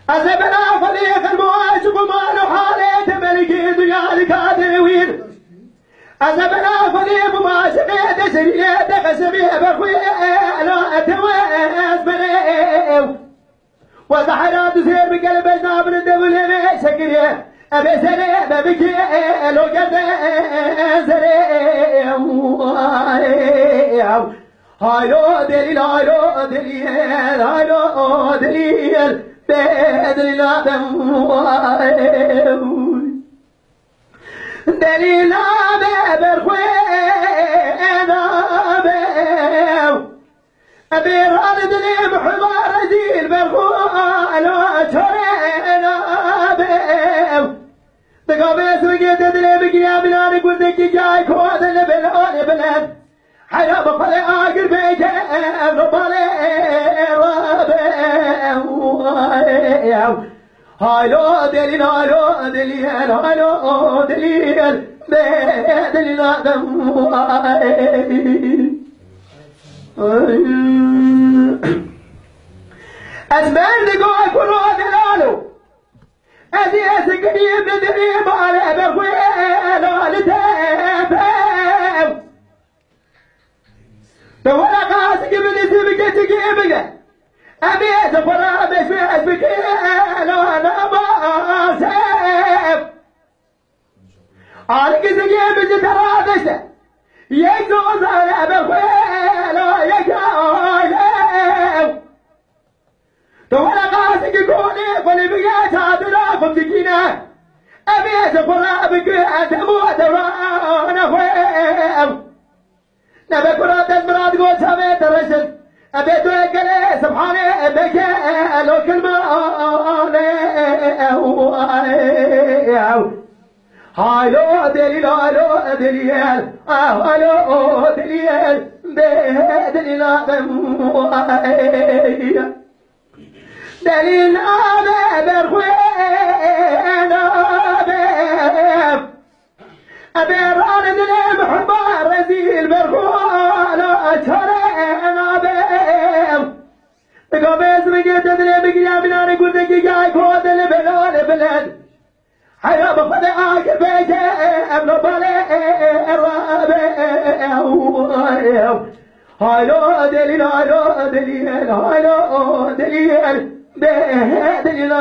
أزبنا فريق المواجب وما نحالي تملكي دنيا الكادوين أزبنا فريق ما سميت سريت قسمي بخوي لا أتواز بريو وزحرات سير بقلبنا من الدولة سكري أبي سري ببكي لو قد سري هايلو دليل هايلو دليل هايلو دليل بدل لا دليل برخوينا أبي راد دليل حمار رزيل برخوانا ترينا تقابيس وقيت دليل بقيام ناري قلتك جاي كود البلون بلد حيا بفضي آقر بيك ربالي هايلو دليل هايلو دليل هايلو دليل بدل نادم أزمان دقوا كلوا دلالو أدي أسقني بدري بالي بخويلو لتابو دولا قاسق بنسي بكي تقيبك أبي أزفر بشوي أسبك لو أنا ما أسيب عليك سقيب جترادشة يجوز على بخيلو يجوز دولا قاسق يقولي قولي بقيت عدلاكم تجينا أبي أزفر بكي أدمو دوران أخويب نبكرات المراد قول سامي ترشد أبيتو يقلي سبحانه بك لو كلمة هايلو دليل هايلو دليل هايلو دليل دليل دليل أبي ران دليل محبار رزيل برخوانا ترينا بيم تقابيز بقيت دليل بقيام ناري قلتك جاي كود البلون بلد حيا بفضي آقر بيك أبنو بالي هايلو دليل هايلو دليل هايلو دليل بدل